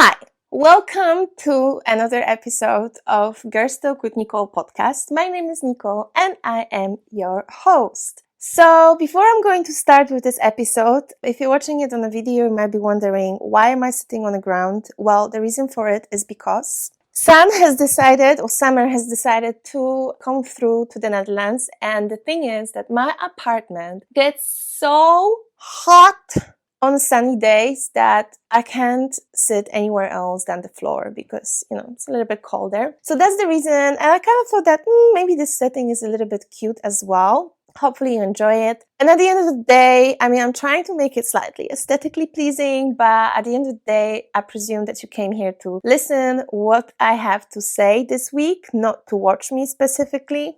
Hi, welcome to another episode of Girls Talk with Nicole podcast. My name is Nicole and I am your host. So before I'm going to start with this episode, if you're watching it on a video, you might be wondering, why am I sitting on the ground? Well, the reason for it is because summer has decided to come through to the Netherlands. And the thing is that my apartment gets so hot on sunny days that I can't sit anywhere else than the floor because, it's a little bit cold there. So that's the reason. And I kind of thought that maybe this setting is a little bit cute as well. Hopefully you enjoy it. And at the end of the day, I'm trying to make it slightly aesthetically pleasing, but at the end of the day, I presume that you came here to listen what I have to say this week, not to watch me specifically.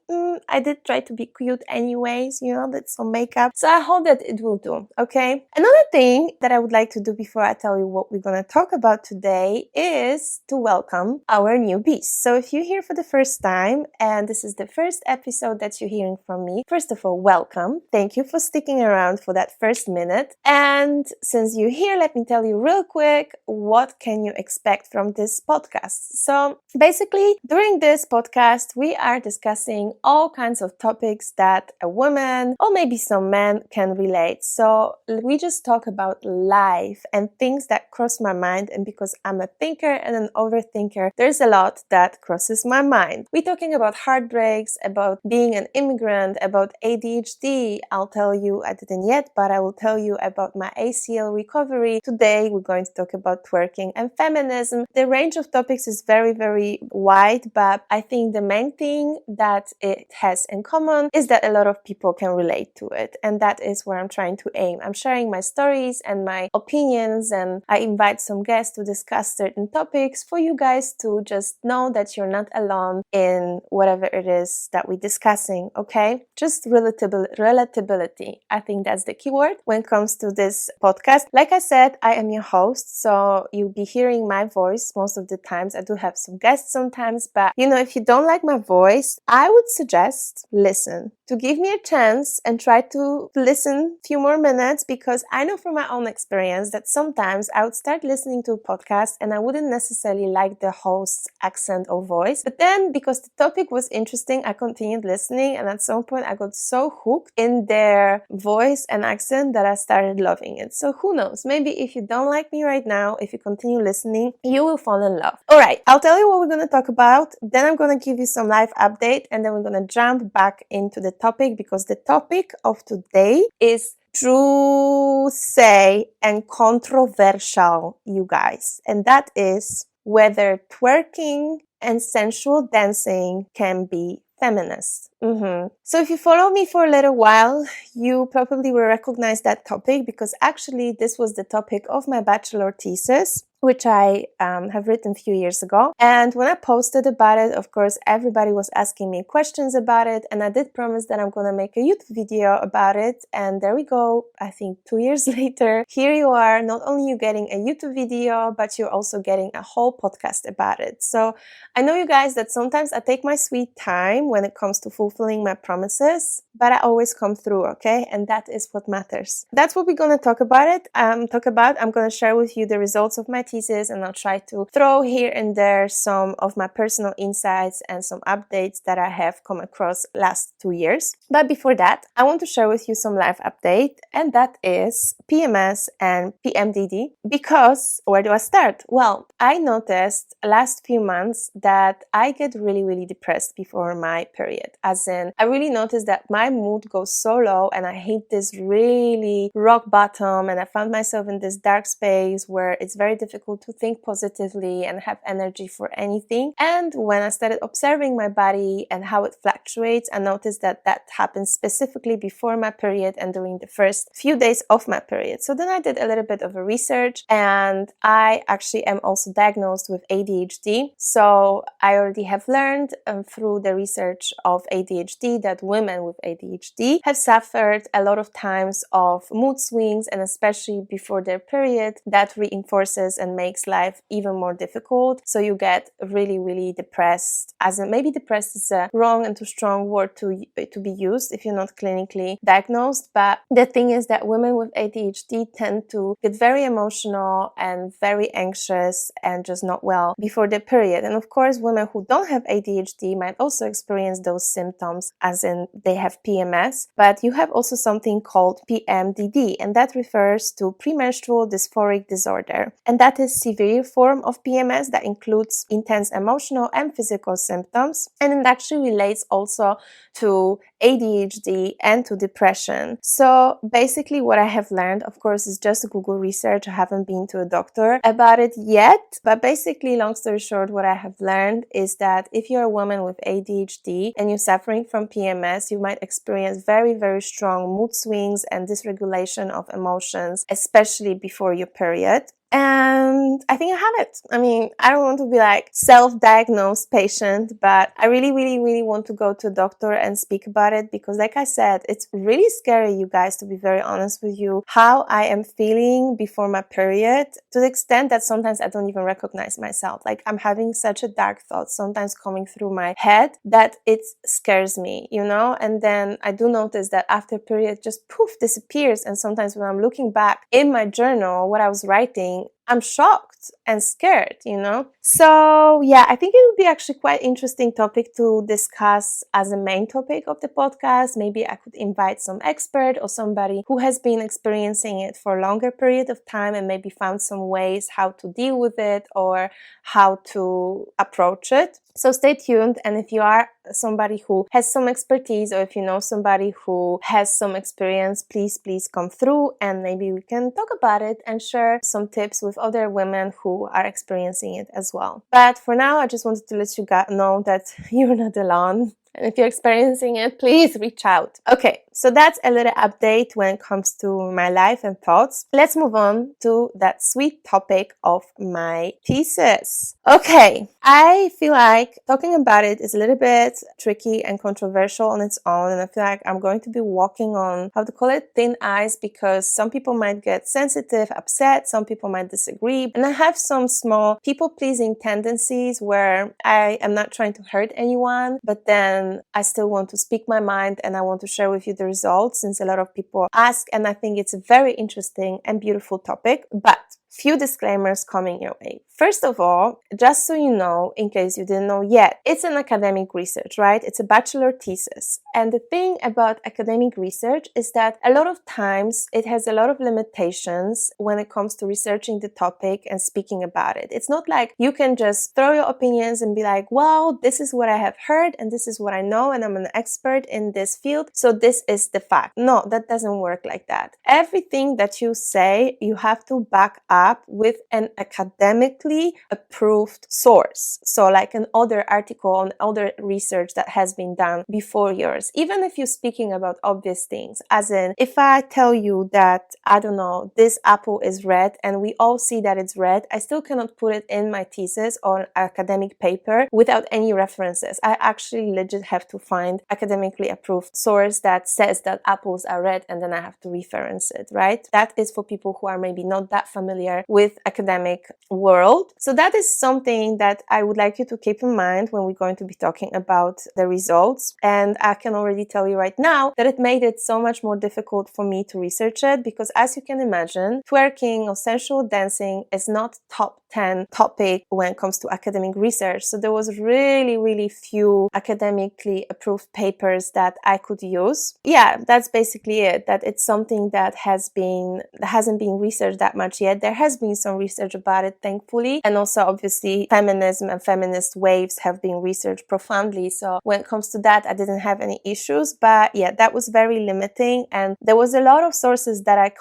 I did try to be cute anyways, with some makeup. So I hope that it will do, okay? Another thing that I would like to do before I tell you what we're going to talk about today is to welcome our newbies. So if you're here for the first time, and this is the first episode that you're hearing from me, first of all, welcome. Thank you for sticking around for that first minute. And since you're here, let me tell you real quick, what can you expect from this podcast? So basically, during this podcast, we are discussing all kinds of topics that a woman or maybe some men can relate. So we just talk about life and things that cross my mind. And because I'm a thinker and an overthinker, there's a lot that crosses my mind. We're talking about heartbreaks, about being an immigrant, about ADHD. I'll tell you, I didn't yet, but I will tell you about my ACL recovery. Today, we're going to talk about twerking and feminism. The range of topics is very, very wide, but I think the main thing that it has in common is that a lot of people can relate to it. And that is where I'm trying to aim. I'm sharing my stories and my opinions, and I invite some guests to discuss certain topics for you guys to just know that you're not alone in whatever it is that we're discussing, okay? Just relatability. I think that's the keyword when it comes to this podcast. Like I said, I am your host, so you'll be hearing my voice most of the times. I do have some guests sometimes, but if you don't like my voice, I would suggest listen. To give me a chance and try to listen a few more minutes, because I know from my own experience that sometimes I would start listening to a podcast and I wouldn't necessarily like the host's accent or voice. But then because the topic was interesting, I continued listening, and at some point I got so hooked in their voice and accent that I started loving it. So who knows? Maybe if you don't like me right now, if you continue listening, you will fall in love. All right, I'll tell you what we're going to talk about. Then I'm going to give you some live update, and then we're going to jump back into the topic, because the topic of today is juicy and controversial, you guys. And that is whether twerking and sensual dancing can be feminist. So if you follow me for a little while, you probably will recognize that topic, because actually this was the topic of my Bachelor thesis, which I have written a few years ago. And when I posted about it, of course, everybody was asking me questions about it. And I did promise that I'm going to make a YouTube video about it. And there we go. I think 2 years later, here you are. Not only you getting a YouTube video, but you're also getting a whole podcast about it. So I know, you guys, that sometimes I take my sweet time when it comes to fulfilling my promises, but I always come through, okay? And that is what matters. That's what we're going to talk about. I'm going to share with you the results of my thesis, and I'll try to throw here and there some of my personal insights and some updates that I have come across last 2 years. But before that, I want to share with you some live update, and that is PMS and PMDD. Because where do I start? Well, I noticed last few months that I get really, really depressed before my period. As in, I really noticed that my mood goes so low, and I hit this really rock bottom, and I found myself in this dark space where it's very difficult to think positively and have energy for anything. And when I started observing my body and how it fluctuates, I noticed that that happens specifically before my period and during the first few days of my period. So then I did a little bit of a research, and I actually am also diagnosed with ADHD. So I already have learned through the research of ADHD that women with ADHD have suffered a lot of times of mood swings, and especially before their period, that reinforces and makes life even more difficult. So you get really, really depressed. As in, maybe depressed is a wrong and too strong word to be used if you're not clinically diagnosed. But the thing is that women with ADHD tend to get very emotional and very anxious and just not well before their period. And of course, women who don't have ADHD might also experience those symptoms, as in they have PMS. But you have also something called PMDD, and that refers to premenstrual dysphoric disorder. And that is a severe form of PMS that includes intense emotional and physical symptoms. And it actually relates also to ADHD and to depression. So basically what I have learned, of course, is just Google research. I haven't been to a doctor about it yet. But basically, long story short, what I have learned is that if you're a woman with ADHD and you're suffering from PMS, you might experience very, very strong mood swings and dysregulation of emotions, especially before your period. And I think I have it. I mean, I don't want to be like self-diagnosed patient, but I really, really, really want to go to a doctor and speak about it because like I said, it's really scary, you guys, to be very honest with you, how I am feeling before my period, to the extent that sometimes I don't even recognize myself. Like I'm having such a dark thought sometimes coming through my head that it scares me, you know? And then I do notice that after period just poof disappears. And sometimes when I'm looking back in my journal, what I was writing, I'm shocked and scared, you know? So yeah, I think it would be actually quite interesting topic to discuss as a main topic of the podcast. Maybe I could invite some expert or somebody who has been experiencing it for a longer period of time and maybe found some ways how to deal with it or how to approach it. So stay tuned. And if you are somebody who has some expertise or if you know somebody who has some experience, please come through and maybe we can talk about it and share some tips with other women who are experiencing it as well. But for now, I just wanted to let you know that you're not alone. And if you're experiencing it, please reach out. Okay, so that's a little update when it comes to my life and thoughts. Let's move on to that sweet topic of my thesis. Okay, I feel like talking about it is a little bit tricky and controversial on its own. And I feel like I'm going to be walking on, how to call it, thin ice, because some people might get sensitive, upset, some people might disagree. And I have some small people-pleasing tendencies where I am not trying to hurt anyone, but then I still want to speak my mind and I want to share with you the results since a lot of people ask, and I think it's a very interesting and beautiful topic. But few disclaimers coming your way. First of all, just so you know, in case you didn't know yet, it's an academic research, right? It's a bachelor thesis. And the thing about academic research is that a lot of times it has a lot of limitations when it comes to researching the topic and speaking about it. It's not like you can just throw your opinions and be like, well, this is what I have heard and this is what I know and I'm an expert in this field, so this is the fact. No, that doesn't work like that. Everything that you say, you have to back up with an academically approved source. So like an other article and other research that has been done before yours. Even if you're speaking about obvious things, as in if I tell you that, I don't know, this apple is red and we all see that it's red, I still cannot put it in my thesis or academic paper without any references. I actually legit have to find academically approved source that says that apples are red and then I have to reference it, right? That is for people who are maybe not that familiar with academic world. So that is something that I would like you to keep in mind when we're going to be talking about the results. And I can already tell you right now that it made it so much more difficult for me to research it because, as you can imagine, twerking or sensual dancing is not top 10 topic when it comes to academic research. So there was really few academically approved papers that I could use. Yeah, that's basically it. That it's something that hasn't been researched that much yet. There has been some research about it, thankfully. And also, obviously, feminism and feminist waves have been researched profoundly. So when it comes to that, I didn't have any issues. But yeah, that was very limiting. And there was a lot of sources that I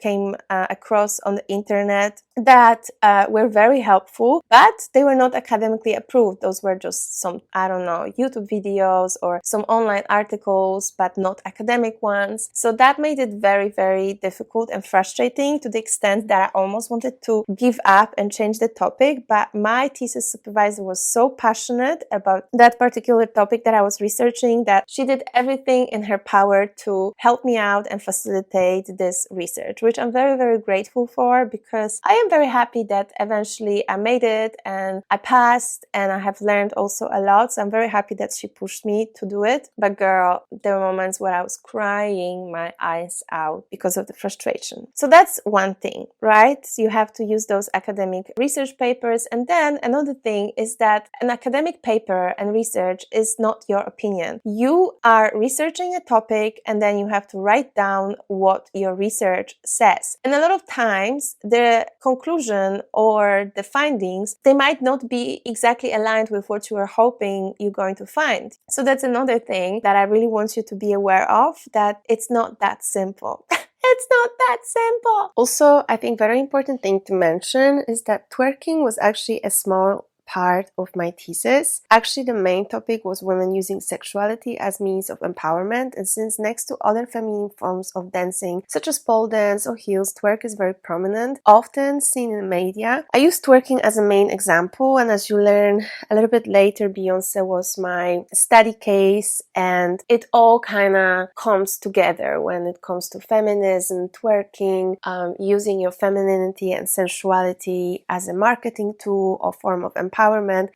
came across on the internet that were very helpful, but they were not academically approved. Those were just some, I don't know, YouTube videos or some online articles, but not academic ones. So that made it very difficult and frustrating to the extent that I almost almost wanted to give up and change the topic, but my thesis supervisor was so passionate about that particular topic that I was researching that she did everything in her power to help me out and facilitate this research, which I'm very, very grateful for, because I am very happy that eventually I made it and I passed, and I have learned also a lot. So I'm very happy that she pushed me to do it. But girl, there were moments where I was crying my eyes out because of the frustration. So that's one thing, right? So you have to use those academic research papers. And then another thing is that an academic paper and research is not your opinion. You are researching a topic and then you have to write down what your research says. And a lot of times the conclusion or the findings, they might not be exactly aligned with what you are hoping you're going to find. So that's another thing that I really want you to be aware of, that it's not that simple. It's not that simple. Also, I think very important thing to mention is that twerking was actually a small part of my thesis. Actually, the main topic was women using sexuality as means of empowerment, and since next to other feminine forms of dancing, such as pole dance or heels, twerk is very prominent, often seen in media. I use twerking as a main example, and as you learn a little bit later, Beyonce was my study case, and it all kind of comes together when it comes to feminism, twerking, using your femininity and sensuality as a marketing tool or form of empowerment,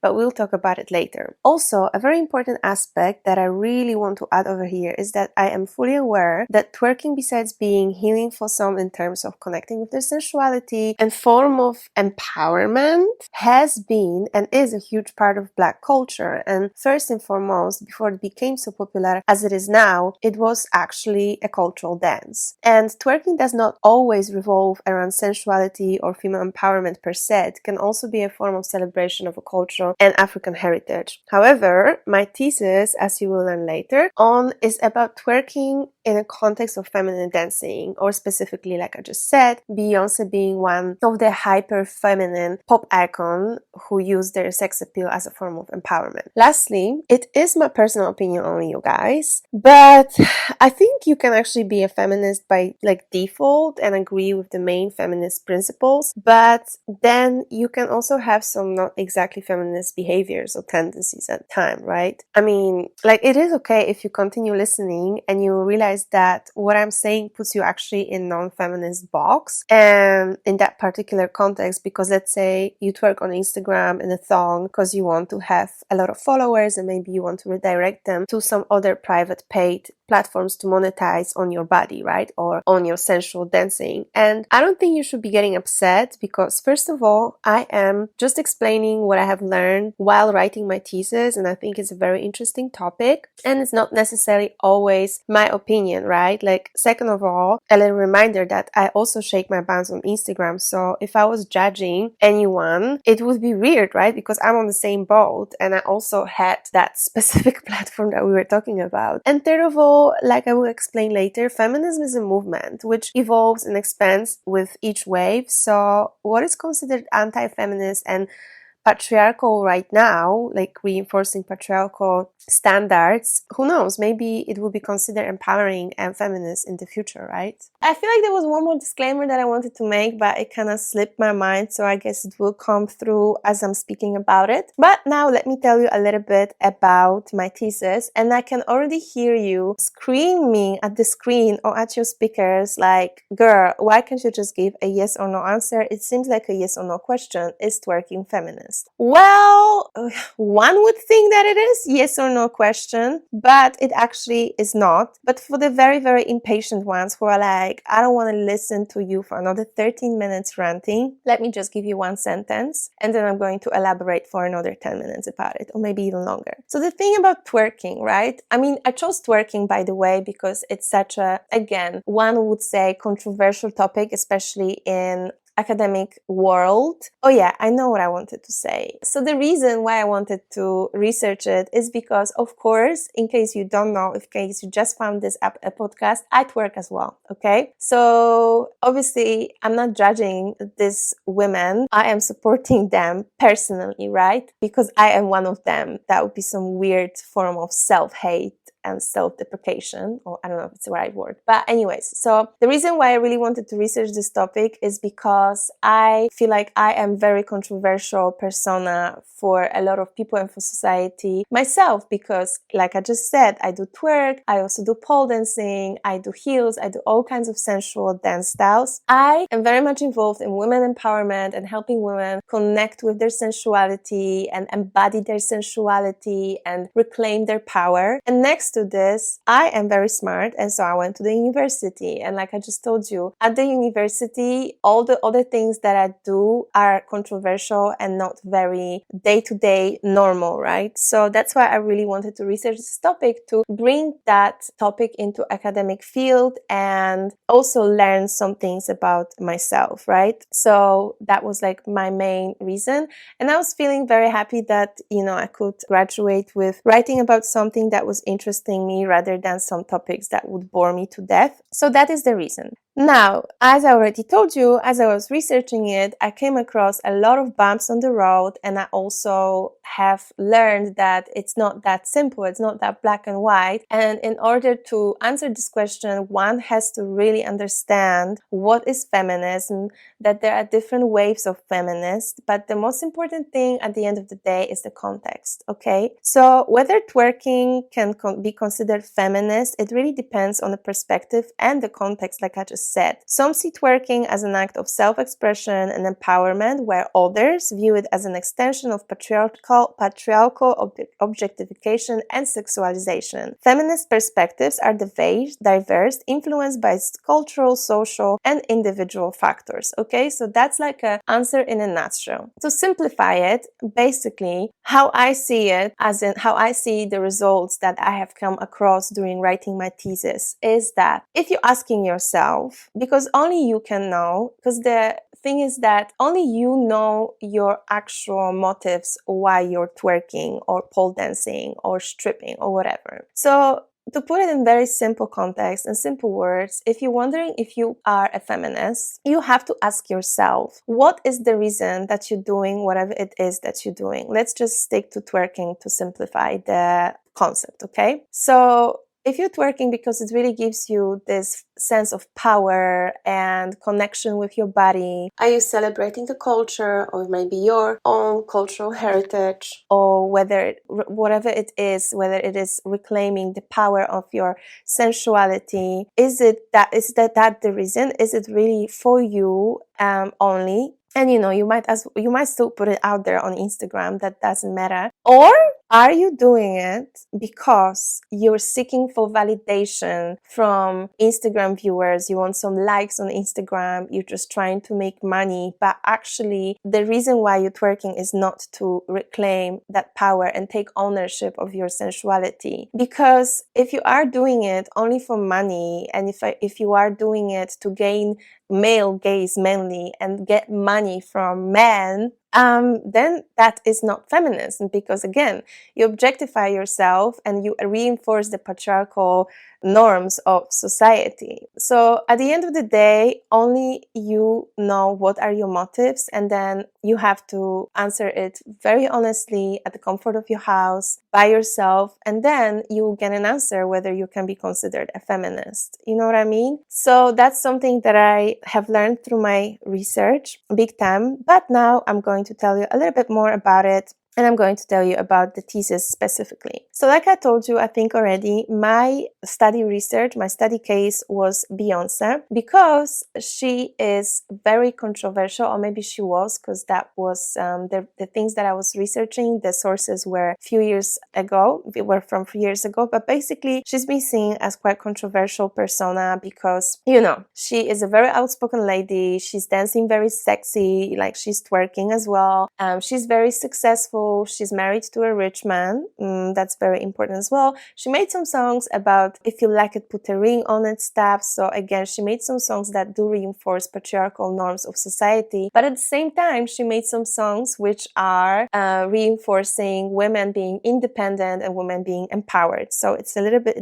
but we'll talk about it later. Also, a very important aspect that I really want to add over here is that I am fully aware that twerking, besides being healing for some in terms of connecting with their sensuality and form of empowerment, has been and is a huge part of Black culture. And first and foremost, before it became so popular as it is now, it was actually a cultural dance. And twerking does not always revolve around sensuality or female empowerment per se. It can also be a form of celebration of a cultural and African heritage. However, my thesis, as you will learn later on, is about twerking in a context of feminine dancing, or specifically, like I just said, Beyonce being one of the hyper-feminine pop icons who use their sex appeal as a form of empowerment. Lastly, it is my personal opinion only, you guys, but I think you can actually be a feminist by default and agree with the main feminist principles, but then you can also have some not exactly feminist behaviors or tendencies at the time, right? I mean, it is okay if you continue listening and you realize that what I'm saying puts you actually in non-feminist box, and in that particular context, because let's say you twerk on Instagram in a thong because you want to have a lot of followers and maybe you want to redirect them to some other private paid platforms to monetize on your body, right? Or on your sensual dancing. And I don't think you should be getting upset, because first of all, I am just explaining what I have learned while writing my thesis, and I think it's a very interesting topic, and it's not necessarily always my opinion, right? Second of all, a little reminder that I also shake my bounds on Instagram, so if I was judging anyone, it would be weird, right? Because I'm on the same boat and I also had that specific platform that we were talking about. And third of all, like I will explain later, feminism is a movement which evolves and expands with each wave. So what is considered anti-feminist and patriarchal right now, reinforcing patriarchal standards, who knows, maybe it will be considered empowering and feminist in the future, right? I feel like there was one more disclaimer that I wanted to make, but it kind of slipped my mind, so I guess it will come through as I'm speaking about it. But now let me tell you a little bit about my thesis, and I can already hear you screaming at the screen or at your speakers like, girl, why can't you just give a yes or no answer? It seems like a yes or no question. Is twerking feminist? Well, one would think that it is yes or no question, but it actually is not. But for the very, very impatient ones who are like, I don't want to listen to you for another 13 minutes ranting, let me just give you one sentence and then I'm going to elaborate for another 10 minutes about it, or maybe even longer. So the thing about twerking, right? I mean, I chose twerking, by the way, because it's such a, again, one would say controversial topic, especially in academic world. Oh yeah, I know what I wanted to say. So the reason why I wanted to research it is because, of course, in case you don't know, in case you just found this a podcast, I twerk as well, okay? So obviously, I'm not judging these women. I am supporting them personally, right? Because I am one of them. That would be some weird form of self-hate and self-deprecation, or I don't know if it's the right word. But anyways, so the reason why I really wanted to research this topic is because I feel like I am very controversial persona for a lot of people and for society myself, because like I just said, I do twerk, I also do pole dancing, I do heels, I do all kinds of sensual dance styles. I am very much involved in women empowerment and helping women connect with their sensuality and embody their sensuality and reclaim their power. And next to this, I am very smart, and so I went to the university. And like I just told you, at the university, all the other things that I do are controversial and not very day-to-day normal, right? So that's why I really wanted to research this topic, to bring that topic into academic field and also learn some things about myself, right? So that was like my main reason. And I was feeling very happy that, I could graduate with writing about something that was interesting me rather than some topics that would bore me to death. So that is the reason. Now, as I already told you, as I was researching it, I came across a lot of bumps on the road, and I also have learned that it's not that simple, it's not that black and white. And in order to answer this question, one has to really understand what is feminism, that there are different waves of feminists, but the most important thing at the end of the day is the context, okay? So whether twerking can be considered feminist, it really depends on the perspective and the context, like I just said. Some see twerking as an act of self-expression and empowerment, where others view it as an extension of patriarchal objectification and sexualization. Feminist perspectives are diverse, influenced by cultural, social, and individual factors. Okay, so that's like an answer in a nutshell. To simplify it, basically, how I see it, as in how I see the results that I have come across during writing my thesis, is that if you're asking yourself, because only you can know, because the thing is that only you know your actual motives why you're twerking or pole dancing or stripping or whatever. So to put it in very simple context and simple words, if you're wondering if you are a feminist, you have to ask yourself, what is the reason that you're doing whatever it is that you're doing? Let's just stick to twerking to simplify the concept, okay? So if you're twerking because it really gives you this sense of power and connection with your body, are you celebrating the culture or maybe your own cultural heritage, or whatever it is, whether it is reclaiming the power of your sensuality, is that the reason? Is it really for you only? And you might still put it out there on Instagram, that doesn't matter. Or are you doing it because you're seeking for validation from Instagram viewers? You want some likes on Instagram, you're just trying to make money, but actually the reason why you're twerking is not to reclaim that power and take ownership of your sensuality. Because if you are doing it only for money, and if you are doing it to gain male gaze mainly and get money from men, then that is not feminism, because again, you objectify yourself and you reinforce the patriarchal norms of society. So at the end of the day, only you know what are your motives, and then you have to answer it very honestly at the comfort of your house by yourself, and then you get an answer whether you can be considered a feminist. You know what I mean? So that's something that I have learned through my research, big time. But now I'm going to tell you a little bit more about it. And I'm going to tell you about the thesis specifically. So like I told you, I think already, my study case was Beyonce, because she is very controversial, or maybe she was, because that was the things that I was researching, the sources were from 3 years ago, but basically she's been seen as quite controversial persona because, she is a very outspoken lady, she's dancing very sexy, like she's twerking as well, she's very successful. She's married to a rich man. That's very important as well. She made some songs about if you like it, put a ring on it stuff. So again, she made some songs that do reinforce patriarchal norms of society. But at the same time, she made some songs which are reinforcing women being independent and women being empowered. So it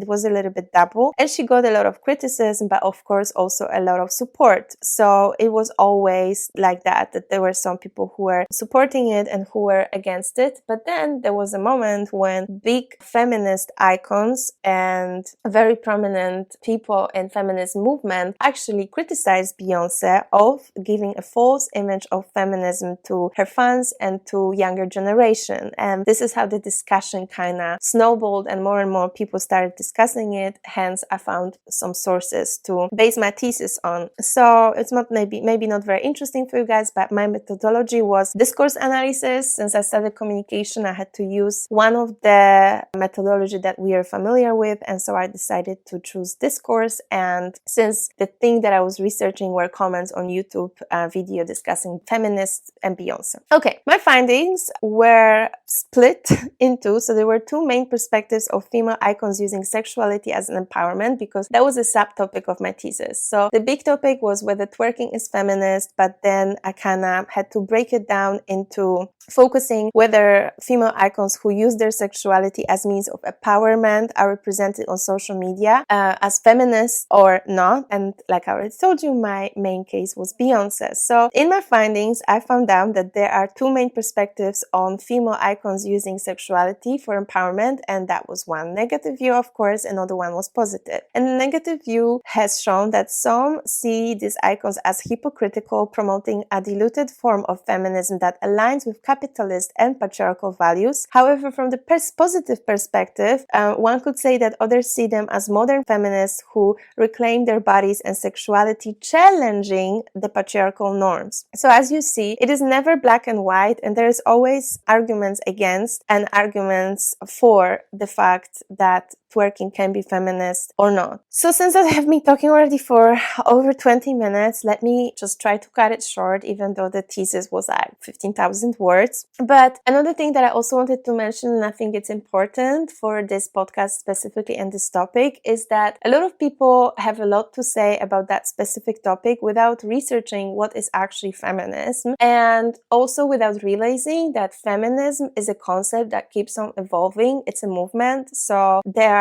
was a little bit double. And she got a lot of criticism, but of course also a lot of support. So it was always like that there were some people who were supporting it and who were against against it. But then there was a moment when big feminist icons and very prominent people in feminist movement actually criticized Beyonce of giving a false image of feminism to her fans and to younger generation. And this is how the discussion kind of snowballed, and more people started discussing it. Hence, I found some sources to base my thesis on. So it's not maybe not very interesting for you guys, but my methodology was discourse analysis. Since I studied communication, I had to use one of the methodology that we are familiar with, and so I decided to choose discourse. And since the thing that I was researching were comments on YouTube video discussing Feminist and Beyonce. Okay, my findings were split into, so there were two main perspectives of female icons using sexuality as an empowerment, because that was a subtopic of my thesis. So the big topic was whether twerking is feminist, but then I kind of had to break it down into focusing whether female icons who use their sexuality as means of empowerment are represented on social media as feminists or not. And like I already told you, my main case was Beyonce. So in my findings, I found out that there are two main perspectives on female icons using sexuality for empowerment, and that was one negative view, of course, another one was positive. And the negative view has shown that some see these icons as hypocritical, promoting a diluted form of feminism that aligns with capitalist and patriarchal values. However, from the positive perspective, one could say that others see them as modern feminists who reclaim their bodies and sexuality, challenging the patriarchal norms. So as you see, it is never black and white, and there is always arguments against and arguments for the fact that twerking can be feminist or not. So since I have been talking already for over 20 minutes, let me just try to cut it short, even though the thesis was like 15,000 words. But another thing that I also wanted to mention, and I think it's important for this podcast specifically and this topic, is that a lot of people have a lot to say about that specific topic without researching what is actually feminism, and also without realizing that feminism is a concept that keeps on evolving. It's a movement. So there are,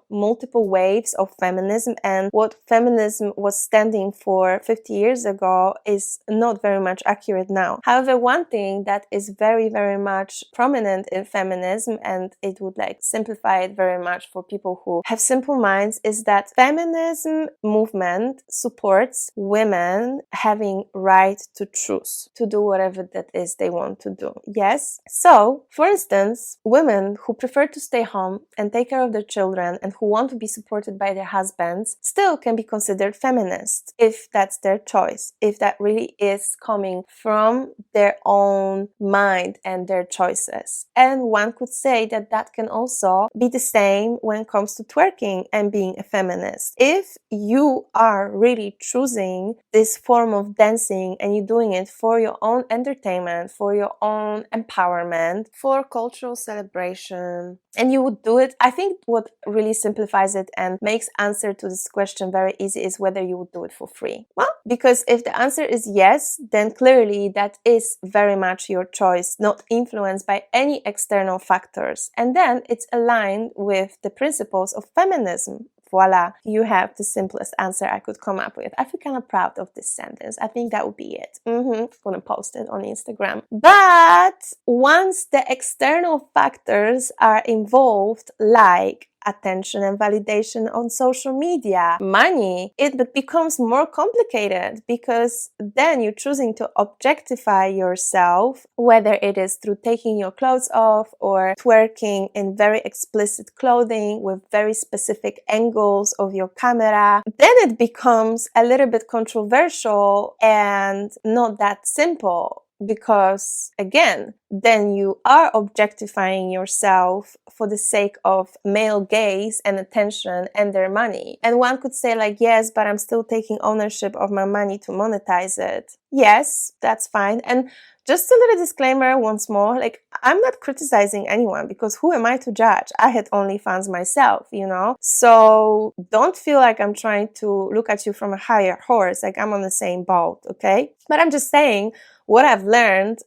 multiple waves of feminism, and what feminism was standing for 50 years ago is not very much accurate now. However, one thing that is very, very much prominent in feminism, and it would simplify it very much for people who have simple minds, is that feminism movement supports women having right to choose, to do whatever that is they want to do. Yes? So, for instance, women who prefer to stay home and take care of their children and who want to be supported by their husbands still can be considered feminist if that's their choice, if that really is coming from their own mind and their choices. And one could say that that can also be the same when it comes to twerking and being a feminist. If you are really choosing this form of dancing and you're doing it for your own entertainment, for your own empowerment, for cultural celebration, and you would do it, I think what really simplifies it and makes answer to this question very easy is whether you would do it for free. Well, because if the answer is yes, then clearly that is very much your choice, not influenced by any external factors. And then it's aligned with the principles of feminism. Voila, you have the simplest answer I could come up with. I feel kind of proud of this sentence. I think that would be it. I'm gonna post it on Instagram. But once the external factors are involved, like attention and validation on social media, money, it becomes more complicated, because then you're choosing to objectify yourself, whether it is through taking your clothes off or twerking in very explicit clothing with very specific angles of your camera. Then it becomes a little bit controversial and not that simple. Because again, then you are objectifying yourself for the sake of male gaze and attention and their money. And one could say yes, but I'm still taking ownership of my money to monetize it. Yes, that's fine. And just a little disclaimer once more, I'm not criticizing anyone, because who am I to judge? I had OnlyFans myself, So don't feel like I'm trying to look at you from a higher horse, I'm on the same boat, okay? But I'm just saying, what I've learned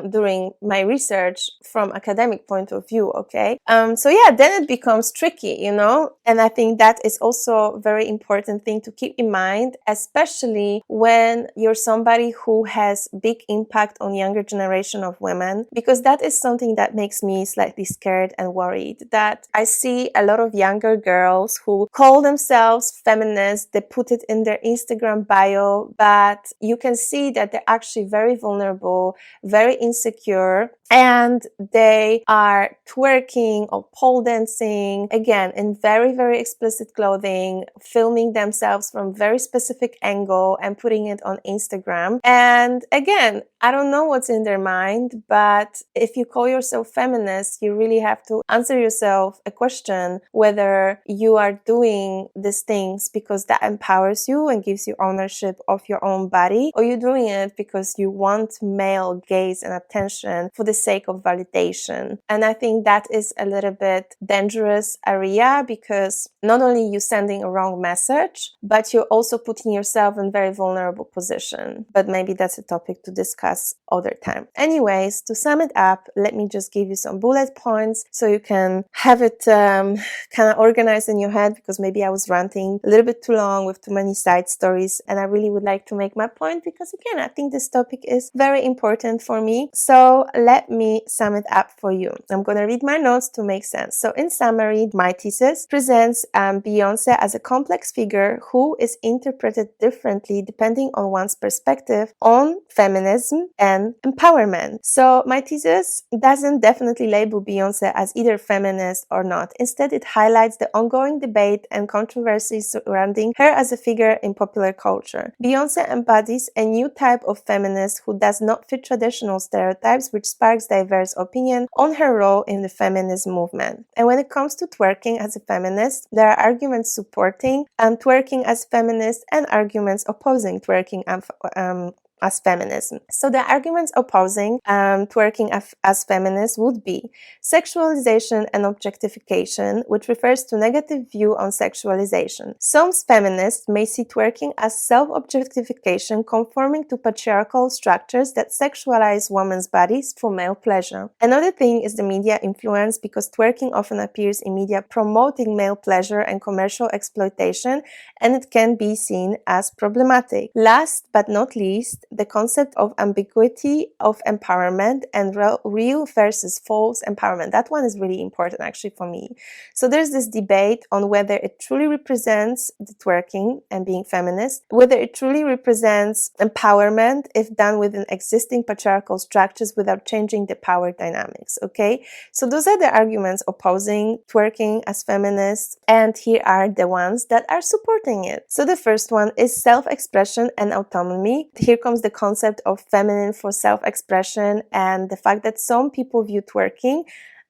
during my research from academic point of view, okay? So yeah, then it becomes tricky, you know? And I think that is also a very important thing to keep in mind, especially when you're somebody who has big impact on younger generation of women, because that is something that makes me slightly scared and worried, that I see a lot of younger girls who call themselves feminists, they put it in their Instagram bio, but you can see that they're actually very vulnerable, very insecure, and they are twerking or pole dancing, again, in very, very explicit clothing, filming themselves from very specific angle and putting it on Instagram. And again, I don't know what's in their mind, but if you call yourself feminist, you really have to answer yourself a question whether you are doing these things because that empowers you and gives you ownership of your own body, or you're doing it because you want male gaze and attention for the sake of validation. And I think that is a little bit dangerous area, because not only you're sending a wrong message, but you're also putting yourself in a very vulnerable position. But maybe that's a topic to discuss other time. Anyways, to sum it up, let me just give you some bullet points so you can have it kind of organized in your head, because maybe I was ranting a little bit too long with too many side stories, and I really would like to make my point, because again, I think this topic is very important for me. So let me sum it up for you. I'm going to read my notes to make sense. So in summary, my thesis presents Beyonce as a complex figure who is interpreted differently depending on one's perspective on feminism and empowerment. So my thesis doesn't definitely label Beyonce as either feminist or not. Instead, it highlights the ongoing debate and controversy surrounding her as a figure in popular culture. Beyonce embodies a new type of feminist who does not fit traditional stereotypes, which sparks diverse opinion on her role in the feminist movement. And when it comes to twerking as a feminist, there are arguments supporting twerking as feminist and arguments opposing twerking as feminism. So the arguments opposing twerking as feminist would be sexualization and objectification, which refers to negative view on sexualization. Some feminists may see twerking as self-objectification, conforming to patriarchal structures that sexualize women's bodies for male pleasure. Another thing is the media influence, because twerking often appears in media promoting male pleasure and commercial exploitation, and it can be seen as problematic. Last but not least, the concept of ambiguity of empowerment and real versus false empowerment. That one is really important actually for me. So there's this debate on whether it truly represents the twerking and being feminist, whether it truly represents empowerment if done within existing patriarchal structures without changing the power dynamics, okay? So those are the arguments opposing twerking as feminist, and here are the ones that are supporting it. So the first one is self-expression and autonomy. Here comes the concept of feminine for self-expression, and the fact that some people view twerking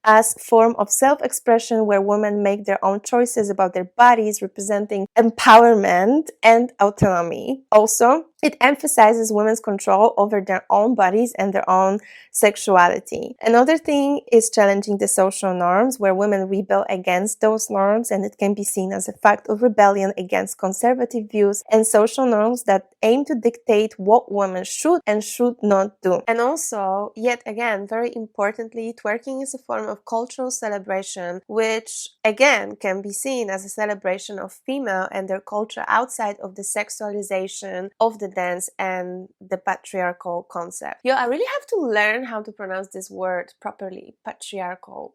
as form of self-expression where women make their own choices about their bodies, representing empowerment and autonomy. Also, it emphasizes women's control over their own bodies and their own sexuality. Another thing is challenging the social norms, where women rebel against those norms, and it can be seen as a fact of rebellion against conservative views and social norms that aim to dictate what women should and should not do. And also, yet again, very importantly, twerking is a form of cultural celebration, which again can be seen as a celebration of female and their culture outside of the sexualization of the dance and the patriarchal concept. I really have to learn how to pronounce this word properly. Patriarchal.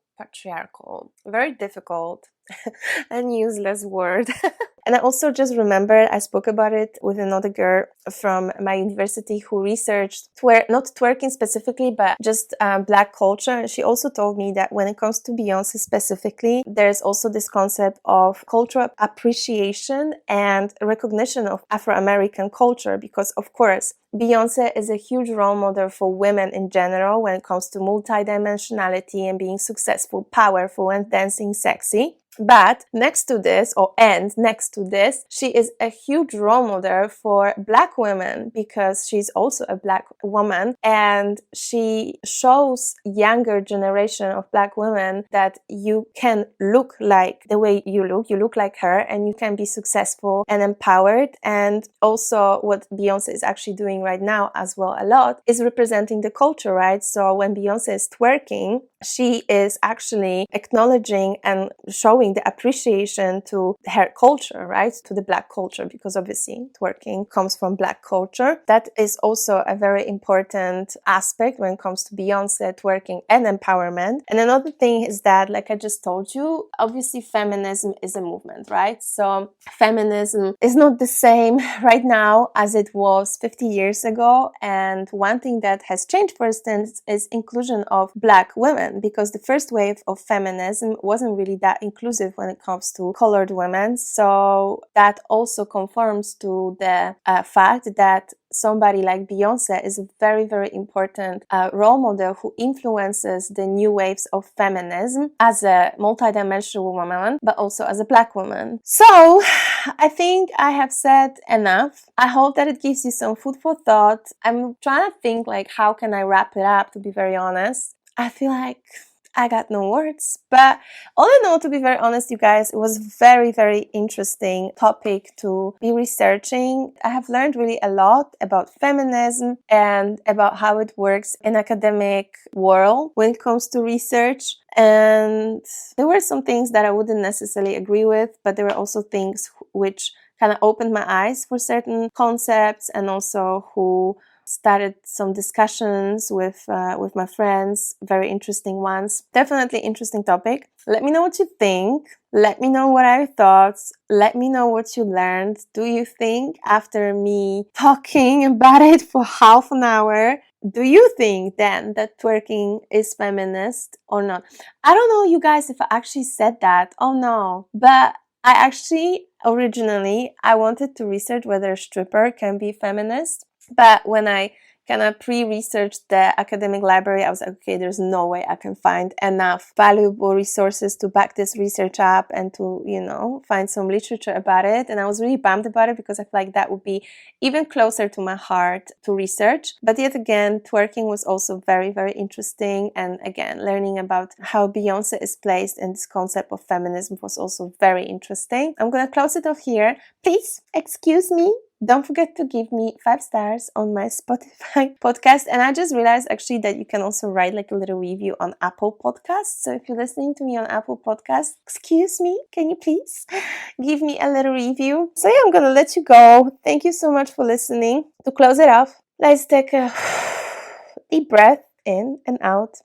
Very difficult and useless word. And I also just remembered I spoke about it with another girl from my university who researched not twerking specifically, but just Black culture. And she also told me that when it comes to Beyonce specifically, there's also this concept of cultural appreciation and recognition of Afro-American culture, because of course, Beyonce is a huge role model for women in general when it comes to multidimensionality and being successful, powerful, and dancing sexy. But next to this, she is a huge role model for Black women because she's also a Black woman, and she shows younger generation of Black women that you can look like the way you look like her, and you can be successful and empowered. And also what Beyonce is actually doing right now as well a lot is representing the culture, right? So when Beyonce is twerking, she is actually acknowledging and showing the appreciation to her culture, right? To the Black culture, because obviously twerking comes from Black culture. That is also a very important aspect when it comes to Beyonce, twerking, and empowerment. And another thing is that, like I just told you, obviously feminism is a movement, right? So feminism is not the same right now as it was 50 years ago. And one thing that has changed, for instance, is inclusion of Black women, because the first wave of feminism wasn't really that inclusive when it comes to colored women. So that also conforms to the fact that somebody like Beyonce is a very, very important role model who influences the new waves of feminism as a multidimensional woman, but also as a Black woman. So I think I have said enough. I hope that it gives you some food for thought. I'm trying to think like, how can I wrap it up, to be very honest. I feel like I got no words, but all in all, to be very honest, you guys, it was very, very interesting topic to be researching. I have learned really a lot about feminism and about how it works in academic world when it comes to research. And there were some things that I wouldn't necessarily agree with, but there were also things which kind of opened my eyes for certain concepts, and also who started some discussions with my friends, very interesting ones. Definitely interesting topic. Let me know what you think. Let me know what are your thoughts. Let me know what you learned. Do you think, after me talking about it for half an hour, do you think then that twerking is feminist or not? I don't know, you guys, if I actually said that. Oh no. But I actually, originally, I wanted to research whether a stripper can be feminist. But when I kind of pre-researched the academic library, I was like, okay, there's no way I can find enough valuable resources to back this research up and to, find some literature about it. And I was really bummed about it because I feel like that would be even closer to my heart to research. But yet again, twerking was also very, very interesting. And again, learning about how Beyonce is placed in this concept of feminism was also very interesting. I'm going to close it off here. Please excuse me. Don't forget to give me 5 stars on my Spotify podcast. And I just realized actually that you can also write like a little review on Apple Podcasts. So if you're listening to me on Apple Podcasts, excuse me, can you please give me a little review? So yeah, I'm going to let you go. Thank you so much for listening. To close it off, let's take a deep breath in and out.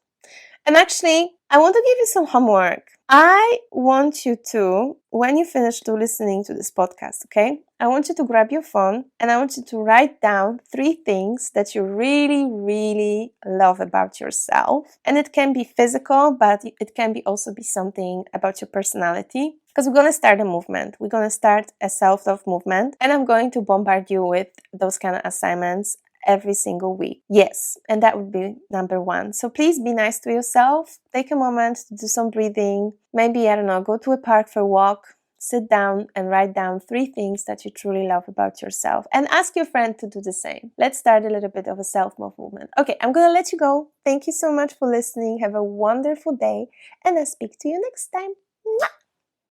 And actually, I want to give you some homework. I want you to, when you finish listening to this podcast, okay? I want you to grab your phone and I want you to write down 3 things that you really, really love about yourself. And it can be physical, but it can also be something about your personality. Because we're going to start a movement. We're going to start a self-love movement. And I'm going to bombard you with those kind of assignments every single week. Yes, and that would be number 1. So please be nice to yourself. Take a moment to do some breathing. Maybe, I don't know, go to a park for a walk. Sit down and write down 3 things that you truly love about yourself. And ask your friend to do the same. Let's start a little bit of a self-love movement. Okay, I'm going to let you go. Thank you so much for listening. Have a wonderful day. And I'll speak to you next time.